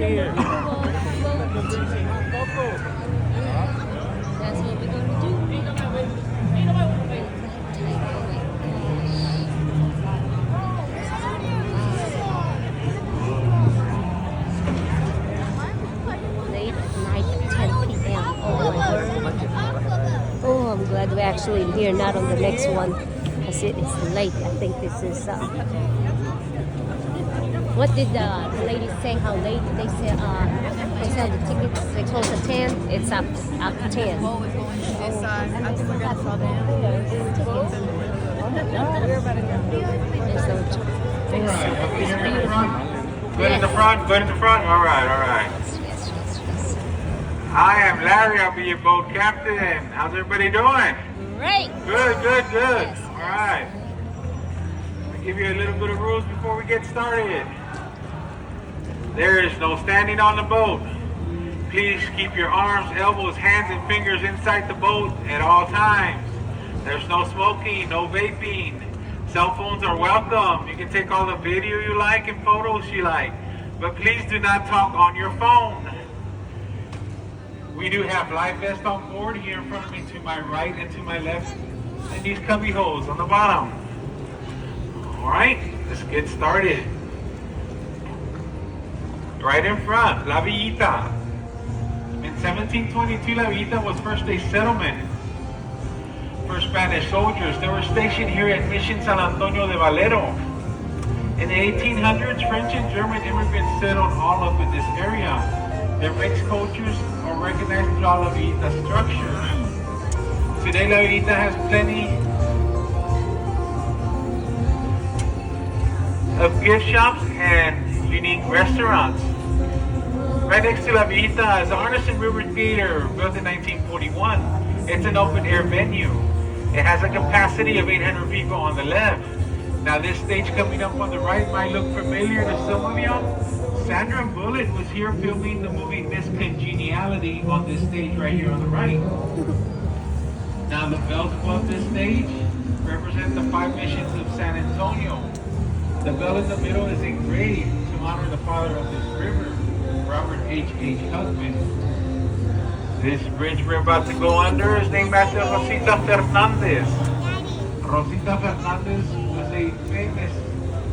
here. That's what we're gonna do. Late night, 10 p.m. Oh my God. Oh, I'm glad we're actually here, not on the next one. Because it's late. I think this is. What did the lady say? How late they said? They sell the tickets. They close at 10. It's up to 10. Well, we're going to this side. I think we're going to sell the animals. There's no Good in the front, good in the front. All right, all right. Yes. I am Larry. I'll be your boat captain. How's everybody doing? Right. Good. Yes. All right. I'll give you a little bit of rules before we get started. There is no standing on the boat. Please keep your arms, elbows, hands, and fingers inside the boat at all times. There's no smoking, no vaping. Cell phones are welcome. You can take all the video you like and photos you like. But please do not talk on your phone. We do have life vests on board here in front of me to my right and to my left. And these cubby holes on the bottom. All right, let's get started. Right in front, La Villita. In 1722, La Villita was first a settlement for Spanish soldiers. They were stationed here at Mission San Antonio de Valero. In the 1800s, French and German immigrants settled all up in this area. Their mixed cultures are recognized throughout La Villita structures. Today, La Villita has plenty of gift shops and unique restaurants. Right next to La Villita is the Arneson River Theater, built in 1941. It's an open-air venue. It has a capacity of 800 people on the left. Now this stage coming up on the right might look familiar to some of you. Sandra Bullock was here filming the movie Miss Congeniality on this stage right here on the right. Now the bells above this stage represent the 5 missions of San Antonio. The bell in the middle is engraved to honor the father of this river, Robert H. Husband. This bridge we're about to go under is named after Rosita Fernandez. Rosita Fernandez was a famous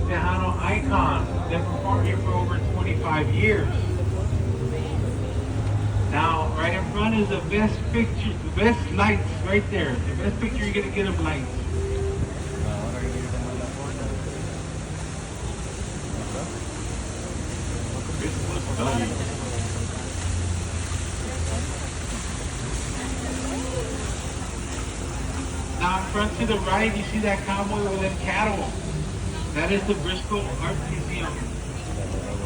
Tejano icon that performed here for over 25 years. Now, right in front is the best picture, the best lights right there. The best picture you're gonna get of lights. Now in front to the right, you see that cowboy with them cattle. That is the Bristol Art Museum.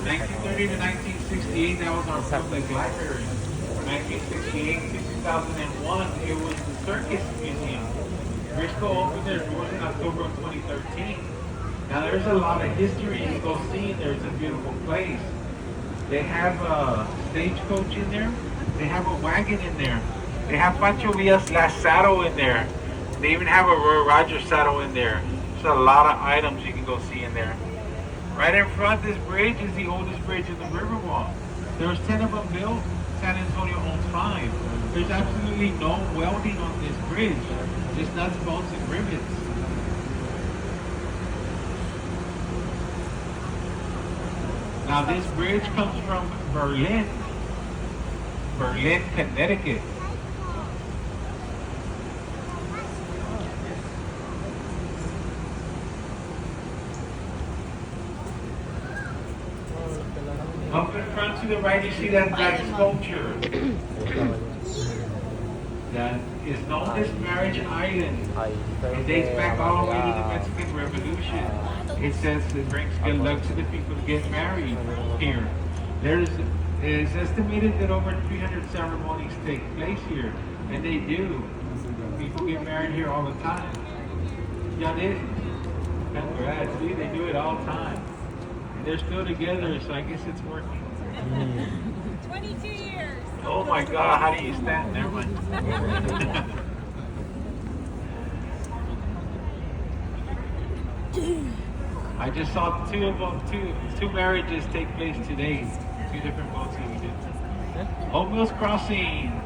1930 to 1968, that was our public library. From 1968 to 2001, it was the Circus Museum. Bristol opened their doors in October of 2013. Now there's a lot of history you can go see there. It's a beautiful place. They have a stagecoach in there. They have a wagon in there. They have Pancho Villa's last saddle in there. They even have a Roy Rogers saddle in there. There's a lot of items you can go see in there. Right in front, this bridge is the oldest bridge in the RiverWalk. There's 10 of them built. San Antonio owns 5. There's absolutely no welding on this bridge. Just nuts, bolts, and rivets. Now this bridge comes from Berlin, Connecticut. Up in front to the right, you see that black sculpture that is known as Marriage Island. It dates back all the way to the Mexican Revolution. It says it brings good luck to the people to get married here. It's estimated that over 300 ceremonies take place here, and they do. People get married here all the time. Y'all did? Congrats. See, they do it all the time. And they're still together, so I guess it's working. 22 years. Oh my God, how do you stand? Never mind. I just saw two marriages take place today. few different boats that we did. Old Mills Crossing.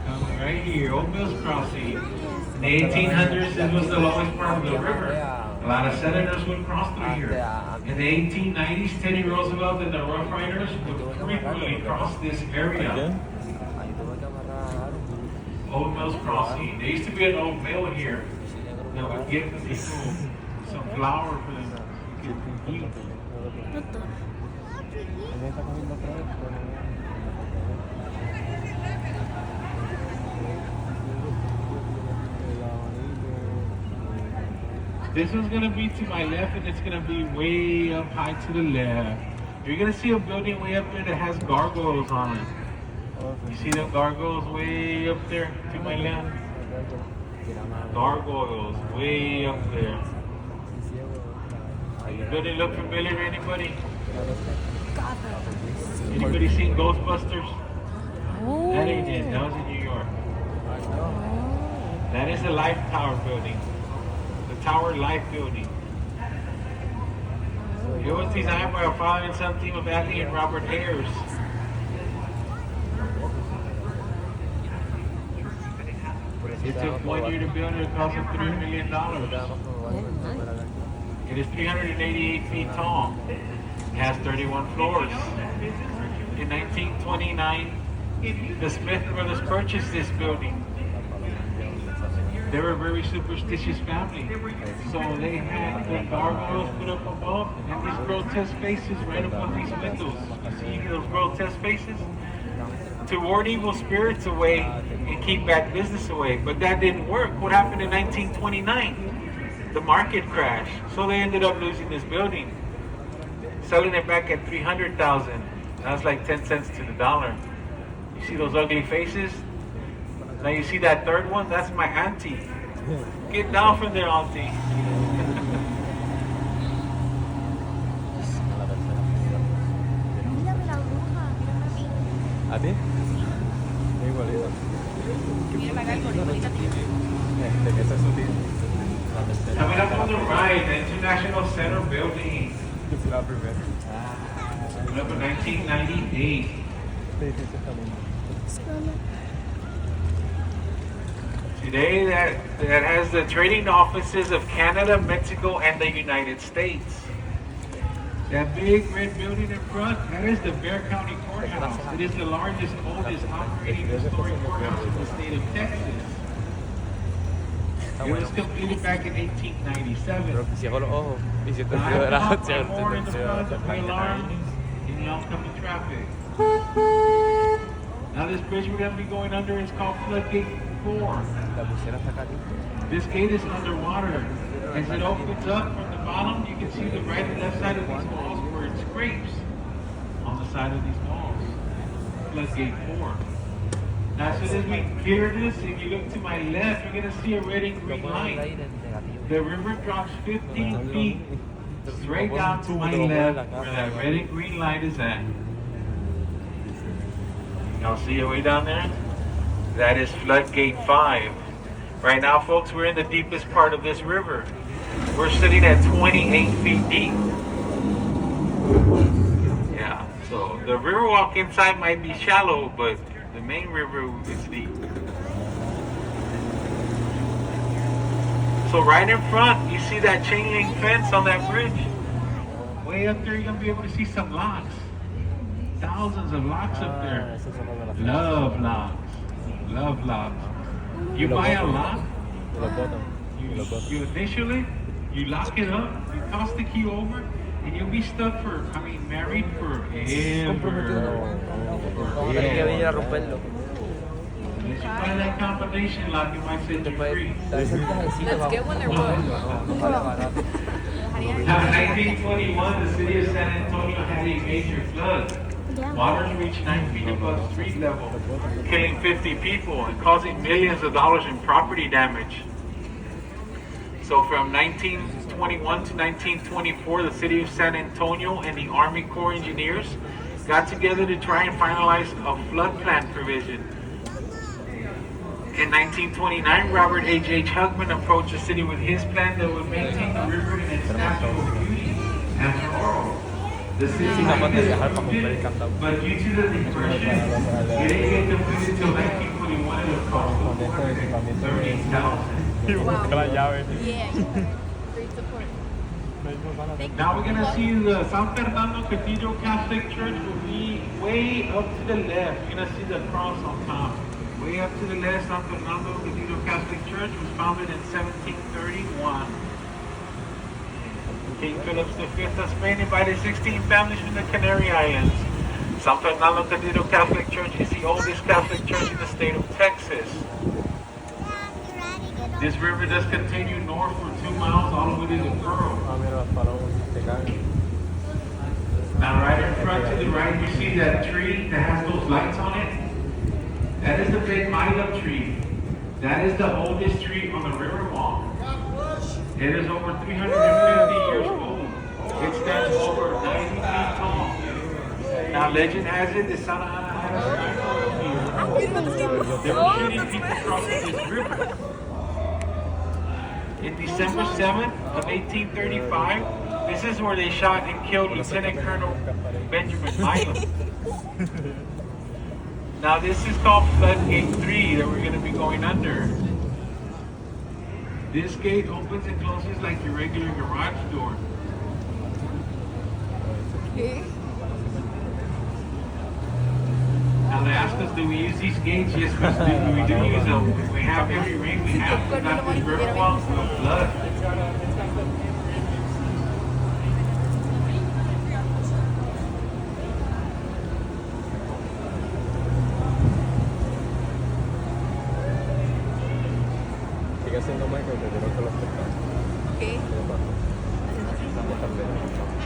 Coming right here, Old Mills Crossing. In the 1800s, it was the lowest part of the river. A lot of settlers would cross through here. In the 1890s, Teddy Roosevelt and the Rough Riders would frequently cross this area. Old Mills Crossing. There used to be an old mill here that would give the people some flour for them to eat. This one's gonna be to my left, and it's gonna be way up high to the left. You're gonna see a building way up there that has gargoyles on it. You see the gargoyles way up there to my left? Gargoyles way up there. Building look familiar, anybody? Anybody seen Ghostbusters? That ain't it, that was in New York. That is the Life Tower building. The Tower Life building. It was designed by a father and son team of Andy and Robert Ayers. It took 1 year to build it. It cost them $3 million. It is 388 feet tall. It has 31 floors. In 1929, the Smith brothers purchased this building. They were a very superstitious family. So they had the gargoyles put up above and these grotesque faces right above these windows. You see those grotesque faces? To ward evil spirits away and keep bad business away. But that didn't work. What happened in 1929? The market crashed. So they ended up losing this building. Selling it back at $300,000. That's like 10 cents to the dollar. You see those ugly faces? Now you see that third one? That's my auntie. Get down from there, auntie. ¿A ti? Igualito. Esa es sutil. Coming up on the right, the International Center building. Up in 1998. Today, that has the trading offices of Canada, Mexico, and the United States. That big red building in front, that is the Bexar County Courthouse. It is the largest, oldest operating historic courthouse in the state of Texas. It was completed back in 1897. Cierro los ojos y si te Now, frío de la I noche, have more in the front of the alarm in the oncoming traffic. Now this bridge we're going to be going under is called Floodgate 4. This gate is underwater. As it opens up from the bottom, you can see the right and left side of these walls where it scrapes on the side of these walls. Floodgate 4. Now as soon as we clear this, if you look to my left, you're going to see a red and green line. The river drops 15 feet straight down to my left where that red and green line is at. Y'all see it way down there? That is Floodgate 5. Right now, folks, we're in the deepest part of this river. We're sitting at 28 feet deep. Yeah, so the RiverWalk inside might be shallow, but the main river is deep. So right in front, you see that chain link fence on that bridge? Way up there, you're going to be able to see some locks. Thousands of locks up there. Love locks. Love locks. You buy a lock, you initial it, you lock it up, you toss the key over, and you'll be stuck married forever. Unless you buy that combination lock, you might set you free. Let's get one there, book. Now, in 1921, the city of San Antonio had a major flood. Waters reached 9 feet above street level, killing 50 people and causing millions of dollars in property damage. So from 1921 to 1924, the city of San Antonio and the Army Corps Engineers got together to try and finalize a flood plan provision. In 1929, Robert H. Hugman approached the city with his plan that would maintain the river in its natural beauty. After all, The city Sí, capaz de is viajar para comprar el completed, candado. but due to the depression, it didn't get completed until 1941 and it cost Con esto de equipamiento de 430,000. y busca la llave. Yeah, great support. Now we're gonna see the San Fernando Cathedral Catholic Church will be way up to the left. You're gonna see the cross on top. Way up to the left, San Fernando Cathedral Catholic Church was founded in 1731. King Philip V of Spain invited 16 families from the Canary Islands. San Fernando Cathedral Catholic Church is the oldest Catholic church in the state of Texas. This river does continue north for 2 miles all the way to the Pearl. Ah, mira, las palomas te cagan. Now right in front to the right, you see that tree that has those lights on it? That is the big Mila tree. That is the oldest tree on the RiverWalk. It is over 350 years old. It stands over 90 feet tall. Now legend has it that Santa Ana had a rifle here. They were shooting people crossing this river. In December 7th of 1835, this is where they shot and killed Lieutenant Colonel Benjamin Milam. Now this is called Floodgate 3 that we're going to be going under. This gate opens and closes like your regular garage door. Now they ask us, do we use these gates? Yes, we do use them. We have every rain we have. We got this RiverWalk with flood. Sigue haciendo Michael, te tiró con los pescados. Okay.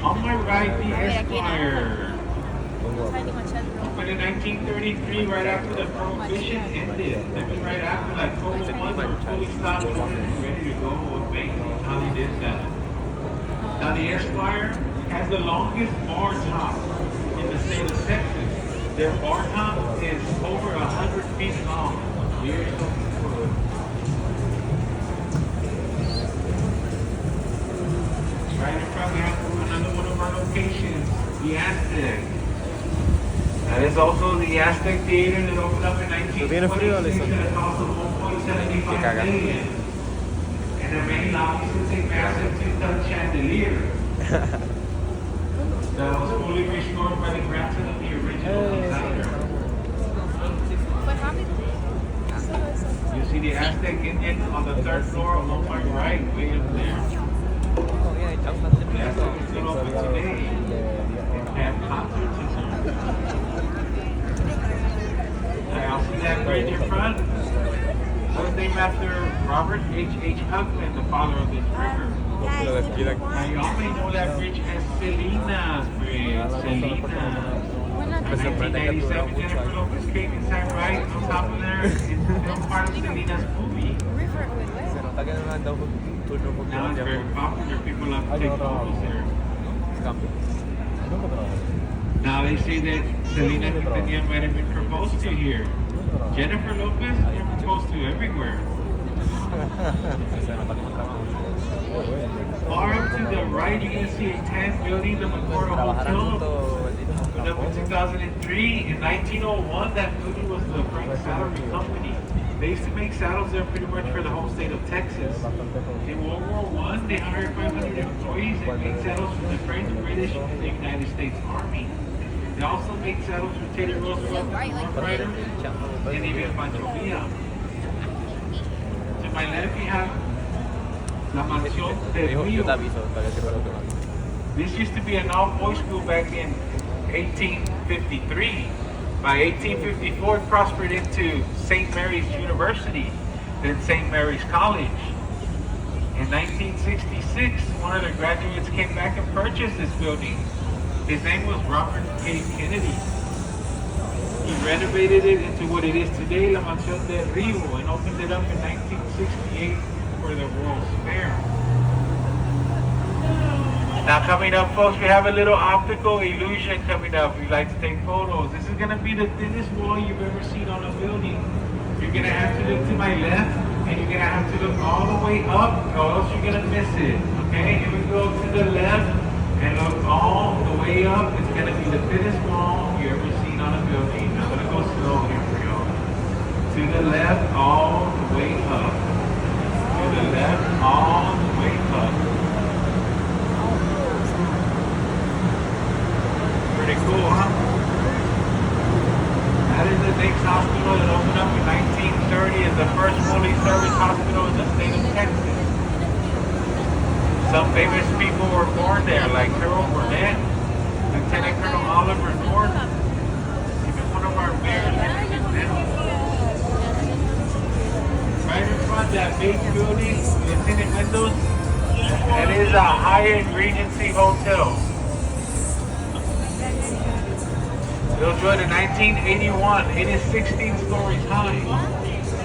On my right, the Esquire. Tiny machete. Opened in 1933, right after the Prohibition ended. That means right after like Cold War were fully stopped and ready to go with banking. How they did that. Now the Esquire has the longest bar top in the state of Texas. Their bar top is over 100 feet long. Very cool. Right in front we have another one of our locations, the Aztec. That is also the Aztec Theater that opened up in 1926 at a cost of $1.75 million. And the main lobby is a massive 2-ton chandelier that was fully restored by the grandson of the original designer. You see the Aztec Indian on the 3rd floor on my right, way up there. The Aztec is still open today. They have concerts and stuff. I also see that bridge in front. That was named after Robert H. Huckman, the father of this river. Now you all may know that bridge as Selena's Bridge. Selena. In 1997, Jennifer Lopez came inside right on top of there. It's still part of Selena's movie. Now it's very popular. People love to take photos there. Now they say that Selena Quintanilla might have been proposed to here. Jennifer Lopez, they're proposed to everywhere. Far up to the right, you can see a tan building, the Memorial Hotel. Opened up in 2003. In 1901, that building was the Frank Salary Company. They used to make saddles there pretty much for the whole state of Texas. In World War I, they hired 500 employees and made saddles for the French, British, and the United States Army. They also make saddles for Teddy Roosevelt, Rough Rider, and even Pancho Villa. To my left, we have La Mansión del Rio. This used to be an all-boys school back in 1853. By 1854, it prospered into St. Mary's University, then St. Mary's College. In 1966, one of the graduates came back and purchased this building. His name was Robert K. Kennedy. He renovated it into what it is today, La Mansión del Rio, and opened it up in 1968 for the World's Fair. Now coming up, folks, we have a little optical illusion coming up. We like to take photos. This is going to be the thinnest wall you've ever seen on a building. You're going to have to look to my left, and you're going to have to look all the way up, or else you're going to miss it. Okay, here we go to the left. And look all the way up. It's going to be the thinnest wall you ever seen on a building. I'm going to go slow here for you. To the left, all the way up. To the left, all the way up. Pretty cool, huh? That is the Dix Hospital that opened up in 1930 as the first fully serviced hospital in the state of Texas. Some famous people were born there, like Colonel Burnett, Lieutenant Colonel Oliver North, even one of our mayors. Right in front of that big building with tinted windows, that is a Hyatt Regency Hotel. It was built in 1981. It is 16 stories high.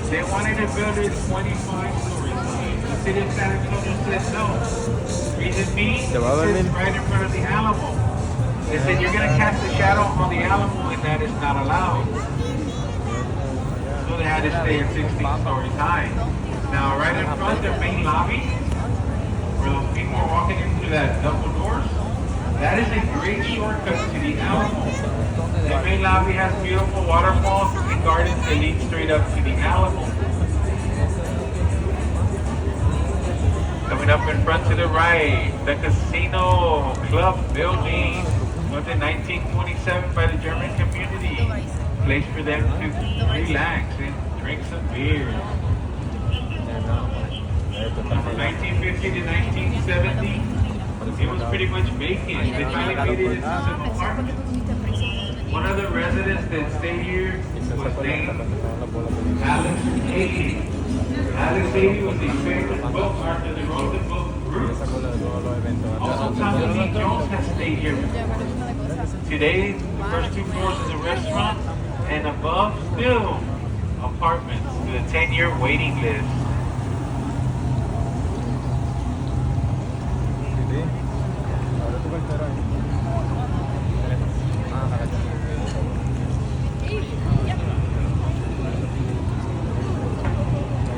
They wanted to build it 25 stories high. The city of San Antonio said no. Reason being, it's right in front of the Alamo. They said you're going to cast a shadow on the Alamo and that is not allowed. So they had to stay at 16 stories high. Now right in front, their main lobby, where those people are walking into that double doors, that is a great shortcut to the Alamo. The main lobby has beautiful waterfalls and gardens that lead straight up to the Alamo. Coming up in front to the right, the Casino Club building, built in 1927 by the German community. Place for them to relax and drink some beer. From 1950 to 1970, it was pretty much vacant. They finally made it into some apartments. One of the residents that stayed here was named Alex Haley. Alex Haley was a famous book author that wrote the book Roots. Also, Tommy Lee Jones has stayed here before. Today, the first two floors is a restaurant, and above, still apartments with a 10-year waiting list.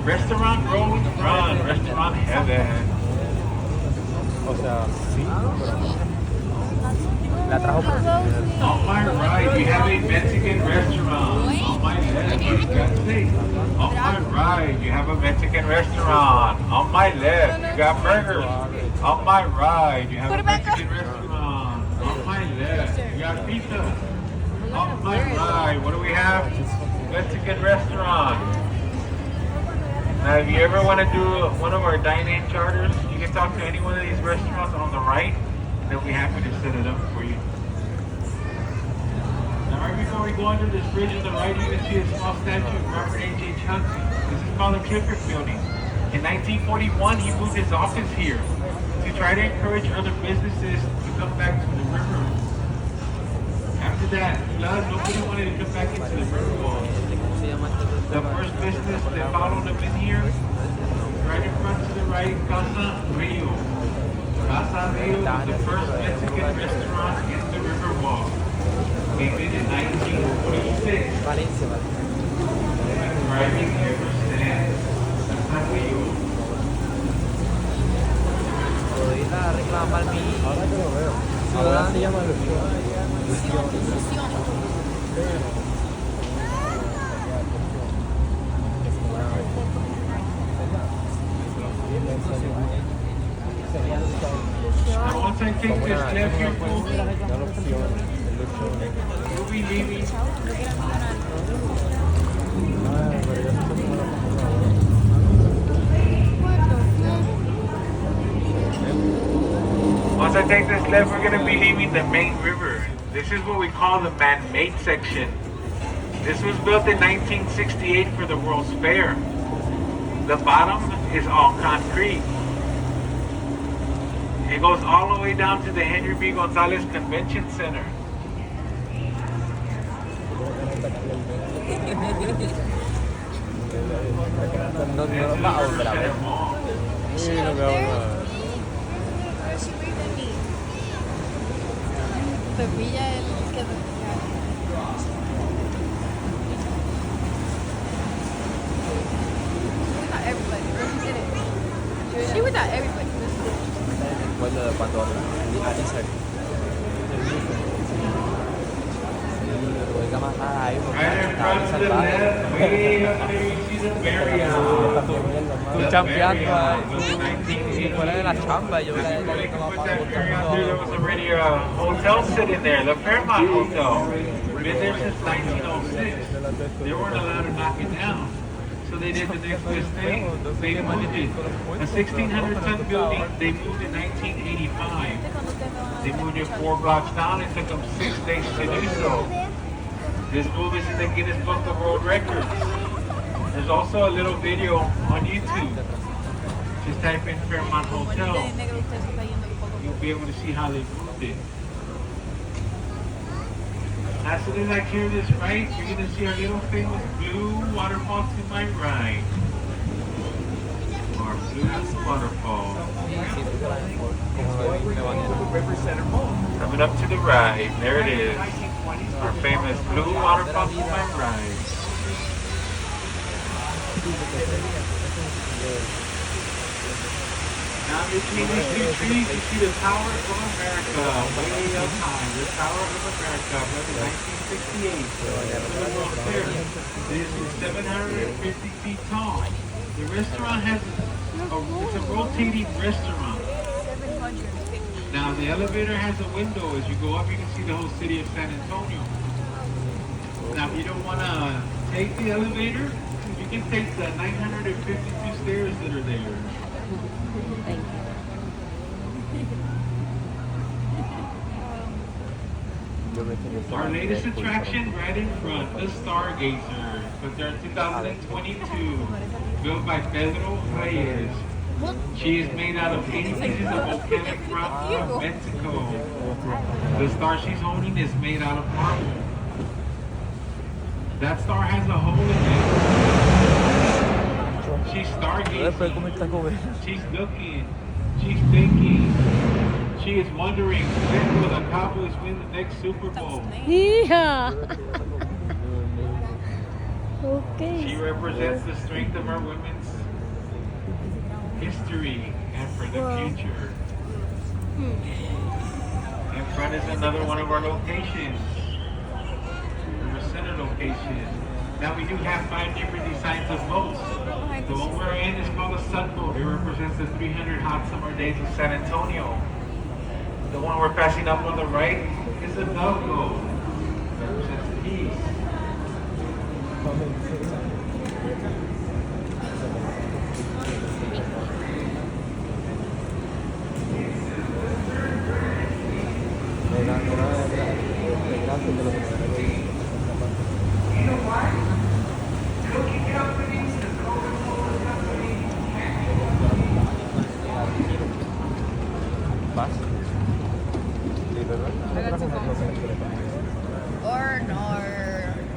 Restaurant Road Run, Restaurant Heaven. O sea, sí, pero la trajo por On my right, we have a Mexican restaurant. On my left, you got steak. On my right, you have a Mexican restaurant. On my left, you got burgers. On my right, you have a Mexican restaurant. On my left, you got pizza. On my right, what do we have? Mexican restaurant. Now, if you ever want to do one of our dine-in charters, you can talk to any one of these restaurants on the right. They'll be happy to set it up for you. Now, right before we go under this bridge on the right, you can see a small statue of Robert H.H. Humphrey. This is called the Clifford Building. In 1941, he moved his office here to try to encourage other businesses to come back to the river. After that, nobody wanted to come back into the RiverWalk. The first business that followed him in here, right in front to the right, Casa Rio. Casa Rio was the first Mexican restaurant in the RiverWalk. Came in 1946. And thriving ever since. Casa Rio. Ahora que lo veo. Ahora se llama ilusión. Now once I take this left here, folks, we'll be leaving. Once I take this left, we're going to be leaving the main river. This is what we call the man-made section. This was built in 1968 for the World's Fair. The bottom is all concrete. It goes all the way down to the Henry B. Gonzalez Convention Center. She was at everybody. después de cuando finaliza el más nada ahí Right in front to the left, way up there, you see the Marriott. tú chambeando ahí, The fuera de la 1980. chamba yo If le you really tomaba put that fotos Marriott there, there was todo. already a hotel sitting there, the Fairmont Hotel. Been there since 1906. They weren't allowed to knock it down. So they did the next best thing. They moved it. A 1,600-ton building, they moved in 1985. They moved it 4 blocks down. It took them 6 days to do so. This move is in the Guinness Book of World Records. There's also a little video on YouTube. Just type in Fairmont Hotel. You'll be able to see how they moved it. As soon as I clear this right, you're going to see our little famous blue waterfall to my right. Our blue waterfall. Coming up to the right, there it is. Our famous blue waterfall to my right. Now between these two trees, you see the Tower of America, way up high. The Tower of America, built in 1968. This is 750 feet tall. The restaurant has it's a rotating restaurant. 750. Now the elevator has a window. As you go up, you can see the whole city of San Antonio. Now if you don't want to take the elevator, you can take the 952 stairs that are there. Thank you. Our latest attraction right in front, the Stargazer, but they're 2022, built by Pedro Reyes. She is made out of 80 pieces of volcanic rock from Mexico. The star she's holding is made out of marble. That star has a hole in it. She's stargazing. She's looking. She's thinking. She is wondering when will the Cowboys win the next Super Bowl. Yeah. Okay. She represents the strength of our women's history and for the future. In front is another one of our locations. Our center location. Now we do have 5 different designs of boats. The one we're in is called a sunboat. It represents the 300 hot summer days of San Antonio. The one we're passing up on the right is a dove boat. It represents peace.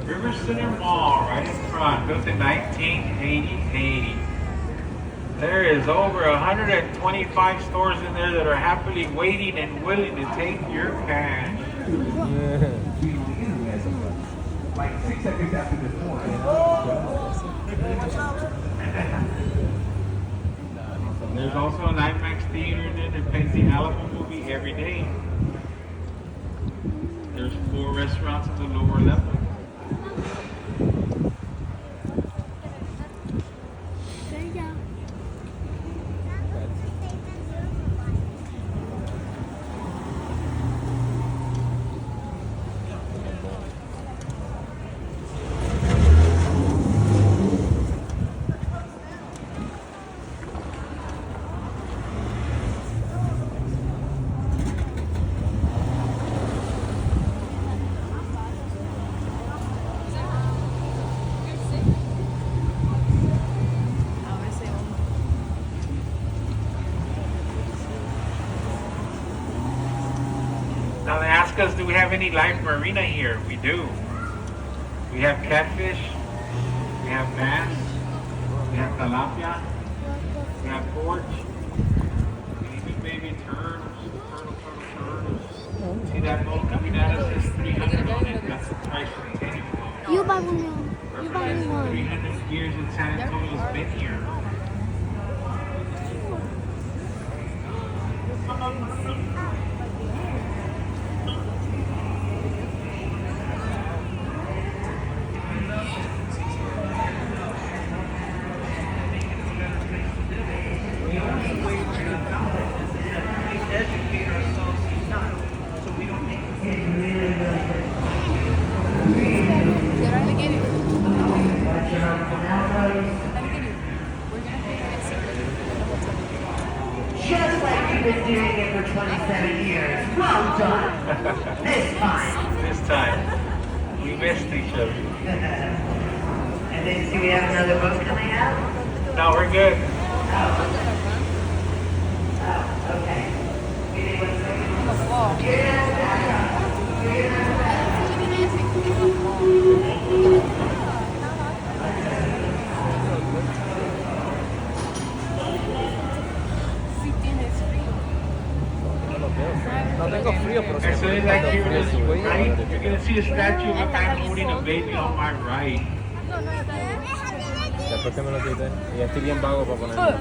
River Center Mall right in front, built in 1980. There is over 125 stores in there that are happily waiting and willing to take your cash. Like 6 seconds after this point. There's also an IMAX theater in there that plays the Alamo movie every day. There's 4 restaurants on the lower level. Now they ask us, do we have any live marina here? We do. We have catfish, we have bass, we have tilapia, we have porch, we even baby turtles, turtles. See that boat coming at us is 300 on it. That's the price of the penny boat. You buy one. You buy me one. 300 years in San Antonio's been here. We're gonna pick it secretly in the hotel. Just like you've been doing it for 27 years. Well done. This time. This time, we missed each other. And then do we have another boat coming out? No, we're good. Oh, okay. Si tienes frío. No tengo frío, pero As soon as I hear this, güey. right, you're gonna see a statue of a man holding a baby on my right. No, no, está bien. Después que me lo quité. Y estoy bien vago para ponerlo.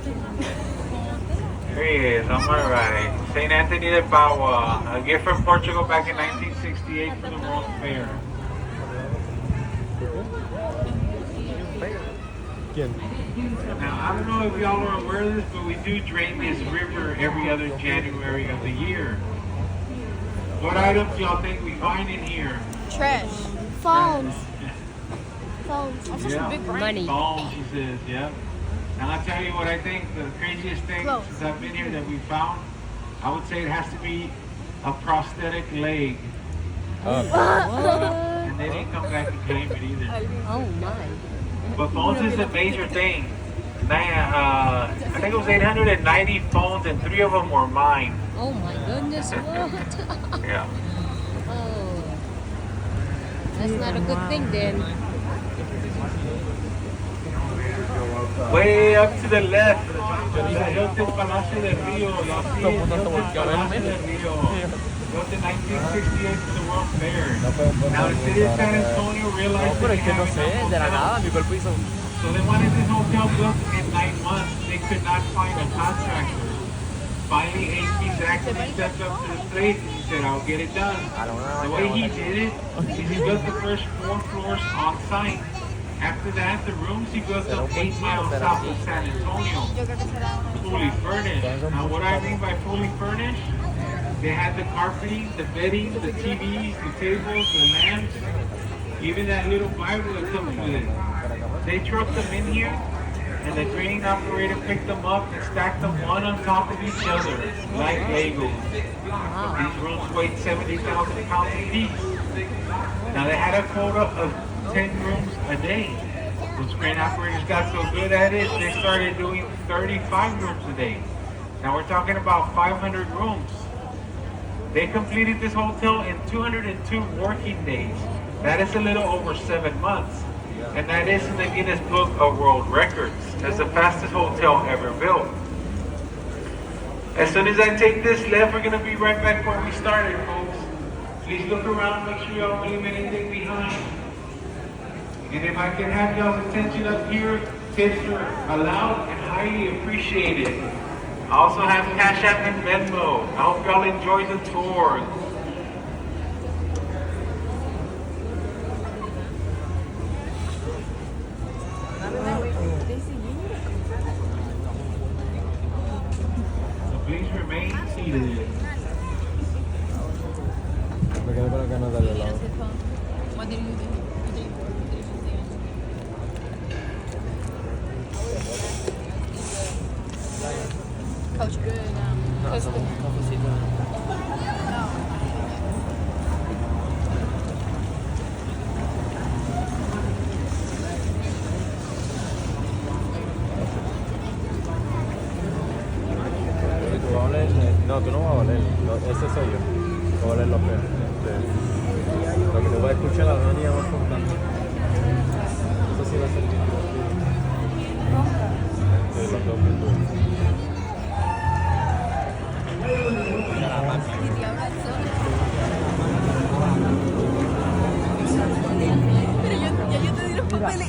Here he is, on my right. St. Anthony de Padua, a gift from Portugal back in 1968 for the World Fair. ¿Quién? Now, I don't know if y'all are aware of this, but we do drain this river every other January of the year. What items do y'all think we find in here? Trash. Phones. Phones. I'm such a big brain. Money. Phones, she says, yep. Now, I'll tell you what I think the craziest thing Clothes. since I've been here that we found, I would say it has to be a prosthetic leg. What? And they didn't come back and claim it either. Oh my. But phones is a major thing. I think it was 890 phones and 3 of them were mine. Oh my goodness, what? Yeah. Oh. That's not a good thing then. Way up to the left, the Hilton Palacio del Rio. Y'all see it? Hilton Palacio del Rio. Built in 1968 for the World Fair. Now the city of San Antonio realized Pero they es que no have sé, enough de la nada, hotels. mi cuerpo hizo. So they wanted this hotel built in 9 months. They could not find a contractor. Finally, HP Zachary stepped up to the plate and he said, I'll get it done. The way he did it is he built the first 4 floors on site. After that, the rooms he built up 8 miles south of San Antonio. Yo creo que será una. Fully furnished. Now, what I mean by fully furnished, they had the carpeting, the bedding, the TVs, the tables, the lamps, even that little Bible that comes with it. They trucked them in here, and the crane operator picked them up and stacked them one on top of each other, like Legos. These rooms weighed 70,000 pounds apiece. Now, they had a quota of 10 rooms a day. Those crane operators got so good at it, they started doing 35 rooms a day. Now we're talking about 500 rooms. They completed this hotel in 202 working days. That is a little over 7 months. And that is in the Guinness Book of World Records as the fastest hotel ever built. As soon as I take this left, we're going to be right back where we started, folks. Please look around, make sure you don't leave anything behind. And if I can have y'all's attention up here, tips are allowed and highly appreciated. I also have Cash App and Venmo. I hope y'all enjoy the tour. So please remain seated. Me quedé con las ganas de darle lado. What did you do? Coach, good. No, Cause somos un cafecito. Tú vas a oler, no, tú no vas a oler, ese soy yo. Voy a oler los pelos. Lo que te voy a escuchar la niña más contando. Eso sí va a ser bien divertido. Sí, los dos bien duros. Pero ya yo te di los papeles.